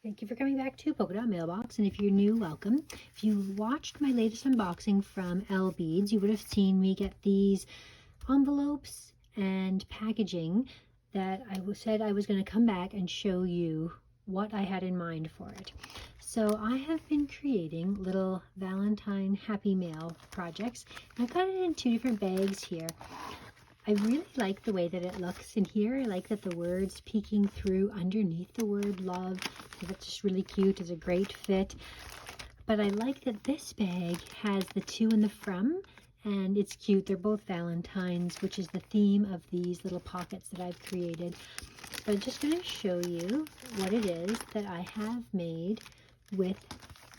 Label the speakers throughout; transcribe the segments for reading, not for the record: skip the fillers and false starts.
Speaker 1: Thank you for coming back to Polka Dot Mailbox, and if you're new, welcome. If you watched my latest unboxing from LBeads, you would have seen me get these envelopes and packaging that I said I was going to come back and show you what I had in mind for it. So I have been creating little Valentine Happy Mail projects. I've got it in two different bags here. I really like the way that it looks in here. I like that the word's peeking through underneath the word love. That's just really cute. It's a great fit. But I like that this bag has the to and the from, and it's cute. They're both Valentines, which is the theme of these little pockets that I've created. So I'm just going to show you what it is that I have made with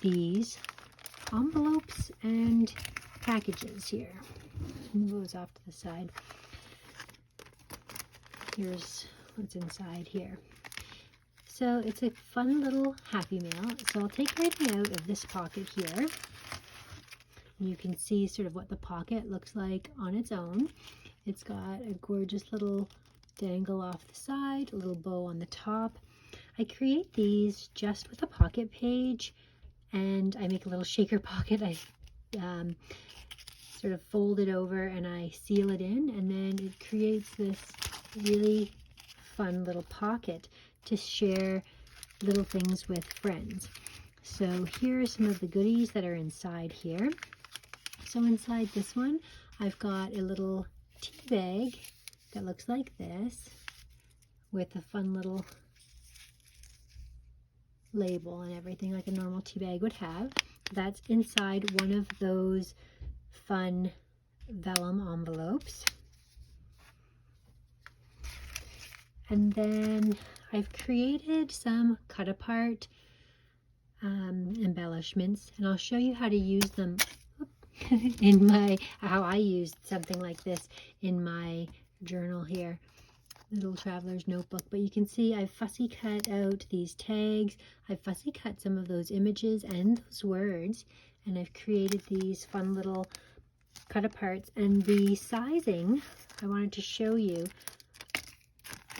Speaker 1: these envelopes and packages here. Move those off to the side. Here's what's inside here. So it's a fun little Happy Mail. So I'll take everything out of this pocket here. And you can see sort of what the pocket looks like on its own. It's got a gorgeous little dangle off the side, a little bow on the top. I create these just with a pocket page, and I make a little shaker pocket. I sort of fold it over and I seal it in, and then it creates this really fun little pocket to share little things with friends. So here are some of the goodies that are inside here. So inside this one, I've got a little tea bag that looks like this with a fun little label and everything like a normal tea bag would have. That's inside one of those fun vellum envelopes. And then I've created some cut apart embellishments, and I'll show you how to use them in how I used something like this in my journal here, little traveler's notebook. But you can see I've fussy cut out these tags, I've fussy cut some of those images and those words, and I've created these fun little cut aparts. And the sizing, I wanted to show you.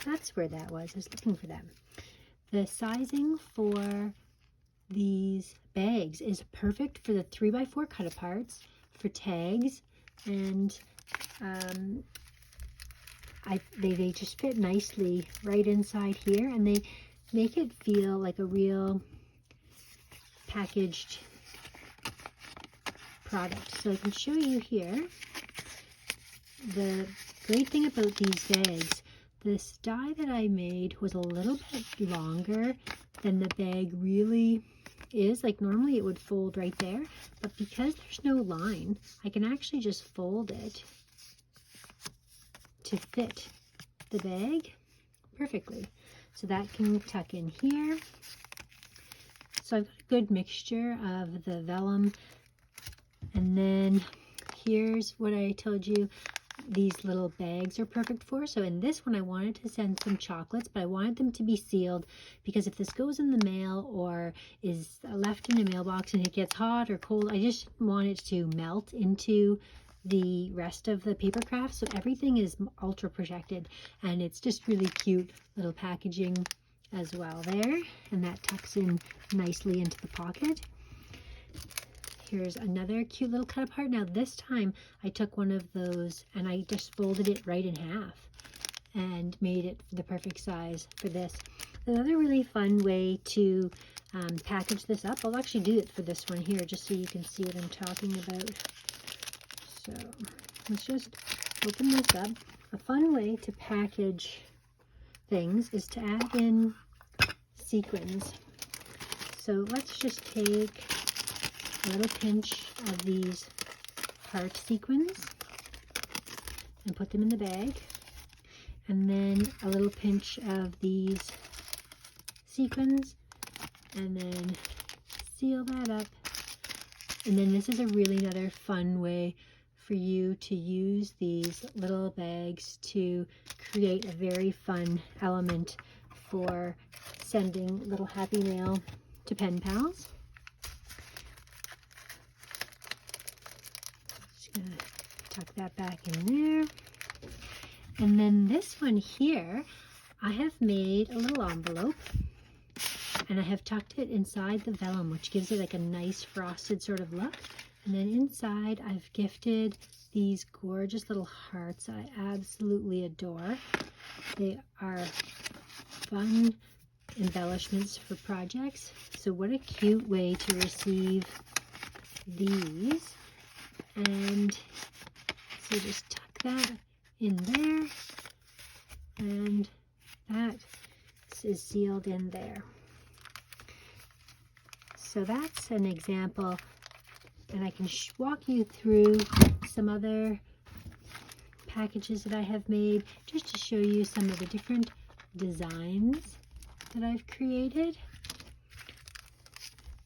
Speaker 1: That's where that was. I was looking for them. The sizing for these bags is perfect for the 3x4 cut aparts, for tags, and they just fit nicely right inside here, and they make it feel like a real packaged product. So I can show you here. The great thing about these bags, this die that I made was a little bit longer than the bag really is. Like normally it would fold right there, but because there's no line, I can actually just fold it to fit the bag perfectly. So that can tuck in here. So I've got a good mixture of the vellum. And then here's what I told you these little bags are perfect for. So in this one I wanted to send some chocolates, but I wanted them to be sealed, because if this goes in the mail or is left in a mailbox and it gets hot or cold, I just want it to melt into the rest of the paper craft. So everything is ultra protected, and it's just really cute little packaging as well there, and that tucks in nicely into the pocket. Here's another cute little cut apart. Now this time I took one of those and I just folded it right in half and made it the perfect size for this. Another really fun way to package this up, I'll actually do it for this one here just so you can see what I'm talking about. So let's just open this up. A fun way to package things is to add in sequins. So let's just take a little pinch of these heart sequins and put them in the bag, and then a little pinch of these sequins, and then seal that up. And then this is a really another fun way for you to use these little bags to create a very fun element for sending little happy mail to pen pals. Gonna tuck that back in there. And then this one here, I have made a little envelope And I have tucked it inside the vellum, which gives it like a nice frosted sort of look. And then inside I've gifted these gorgeous little hearts I absolutely adore. They are fun embellishments for projects. So what a cute way to receive these. And so just tuck that in there, and that is sealed in there. So that's an example, and I can walk you through some other packages that I have made just to show you some of the different designs that I've created.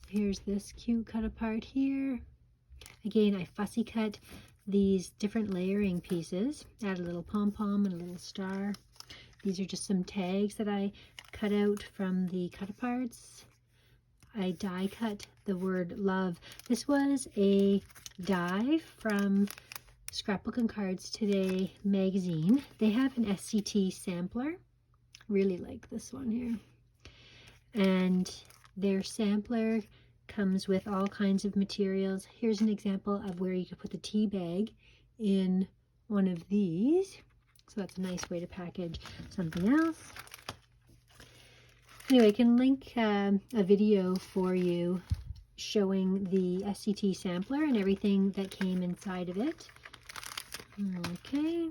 Speaker 1: Here's this cute cut apart here. Again, I fussy cut these different layering pieces. Add a little pom-pom and a little star. These are just some tags that I cut out from the cut aparts. I die cut the word love. This was a die from Scrapbook and Cards Today magazine. They have an SCT sampler. Really like this one here. And their sampler comes with all kinds of materials. Here's an example of where you could put the tea bag in one of these. So that's a nice way to package something else. Anyway, I can link a video for you showing the SCT sampler and everything that came inside of it. Okay,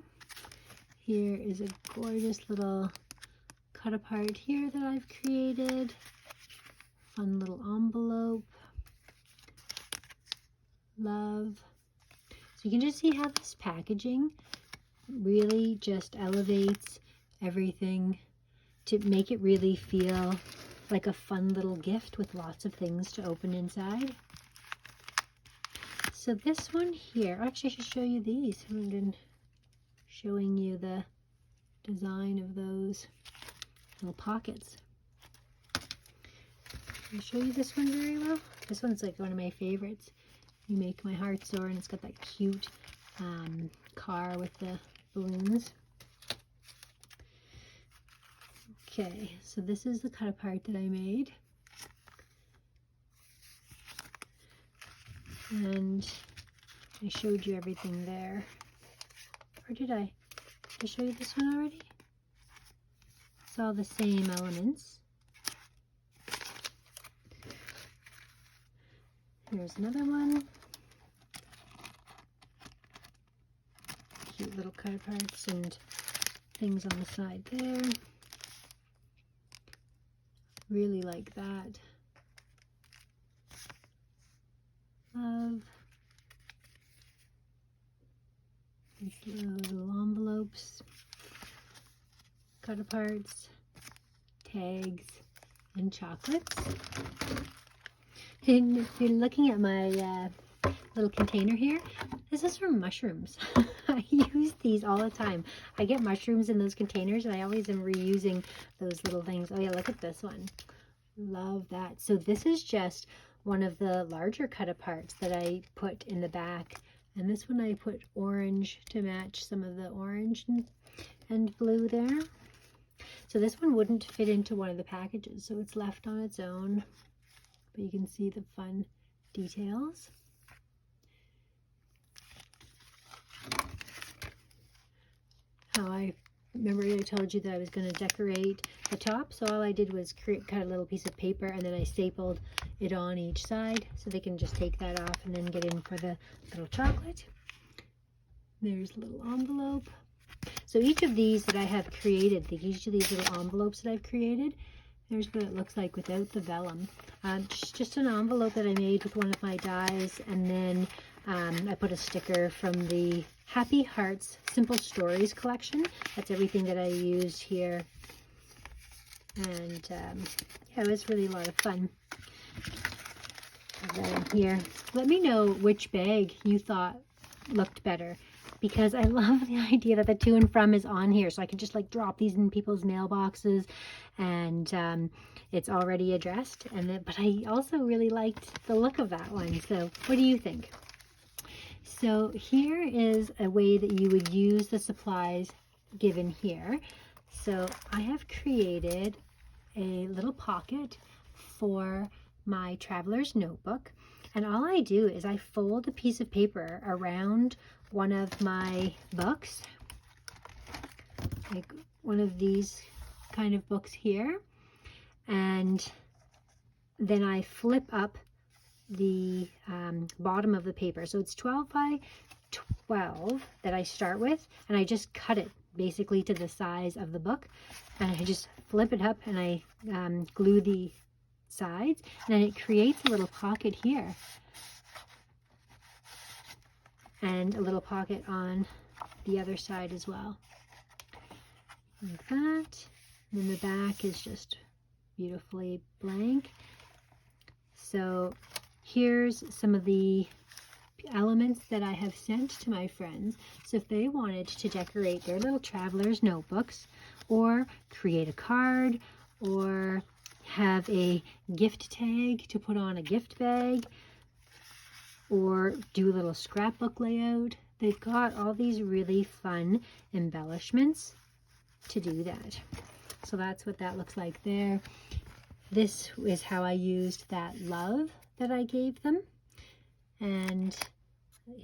Speaker 1: here is a gorgeous little cut apart here that I've created. Fun little envelope. Love. So you can just see how this packaging really just elevates everything to make it really feel like a fun little gift with lots of things to open inside. So this one here, actually I should show you these. I've been showing you the design of those little pockets. Can I show you this one very well? This one's like one of my favorites. You make my heart soar, and it's got that cute car with the balloons. Okay, so this is the cut apart that I made. And I showed you everything there. Or did I? Did I show you this one already? It's all the same elements. Here's another one. Cute little cut aparts and things on the side there. Really like that. Love. These little envelopes, cut aparts, tags, and chocolates. And if you're looking at my little container here, this is from mushrooms. I use these all the time. I get mushrooms in those containers, and I always am reusing those little things. Oh yeah, look at this one. Love that. So this is just one of the larger cut aparts that I put in the back. And this one I put orange to match some of the orange and blue there. So this one wouldn't fit into one of the packages, so it's left on its own. But you can see the fun details. How I remember I told you that I was going to decorate the top, so all I did was cut a little piece of paper, and then I stapled it on each side so they can just take that off and then get in for the little chocolate. There's a little envelope. So each of these that I have created, each of these little envelopes that I've created, there's what it looks like without the vellum. Just an envelope that I made with one of my dies, and then I put a sticker from the Happy Hearts Simple Stories collection. That's everything that I used here. And yeah, it was really a lot of fun. Put that in here. Let me know which bag you thought looked better, because I love the idea that the to and from is on here, so I can just like drop these in people's mailboxes, and it's already addressed. And then, but I also really liked the look of that one. So what do you think? So here is a way that you would use the supplies given here. So I have created a little pocket for my traveler's notebook. And all I do is I fold a piece of paper around one of my books, like one of these kind of books here, and then I flip up the bottom of the paper. So it's 12 by 12 that I start with, and I just cut it basically to the size of the book, and I just flip it up and I glue the sides, and then it creates a little pocket here and a little pocket on the other side as well, like that. And then the back is just beautifully blank. So here's some of the elements that I have sent to my friends. So if they wanted to decorate their little traveler's notebooks, or create a card, or have a gift tag to put on a gift bag, or do a little scrapbook layout, they've got all these really fun embellishments to do that. So that's what that looks like there. This is how I used that love that I gave them, and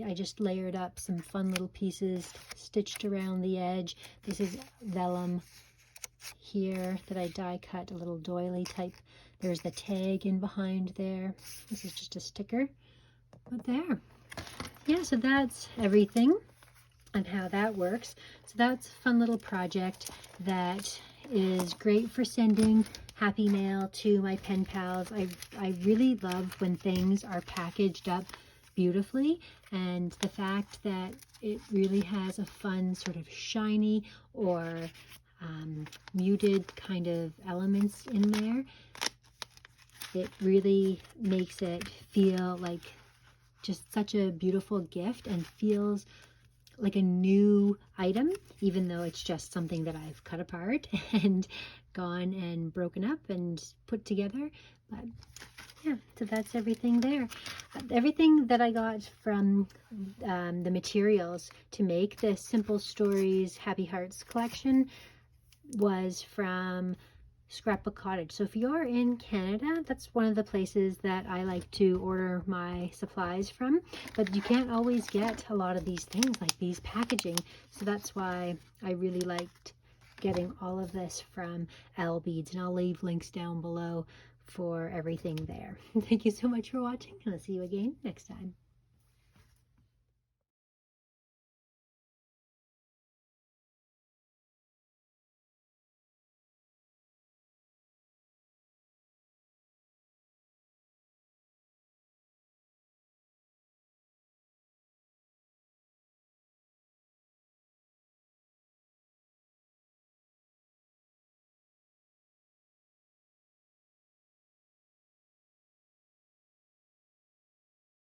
Speaker 1: I just layered up some fun little pieces stitched around the edge. This is vellum here that I die cut, a little doily type. There's the tag in behind there. This is just a sticker, but there. Yeah, so that's everything and how that works. So that's a fun little project that is great for sending happy mail to my pen pals. I really love when things are packaged up beautifully, and the fact that it really has a fun sort of shiny or muted kind of elements in there. It really makes it feel like just such a beautiful gift and feels like a new item, even though it's just something that I've cut apart and gone and broken up and put together. But yeah, so that's everything there. Everything that I got from the materials to make the Simple Stories Happy Hearts collection was from Scrapbook Cottage. So if you're in Canada, that's one of the places that I like to order my supplies from, but you can't always get a lot of these things, like these packaging. So that's why I really liked getting all of this from LBeads, and I'll leave links down below for everything there. Thank you so much for watching, and I'll see you again next time.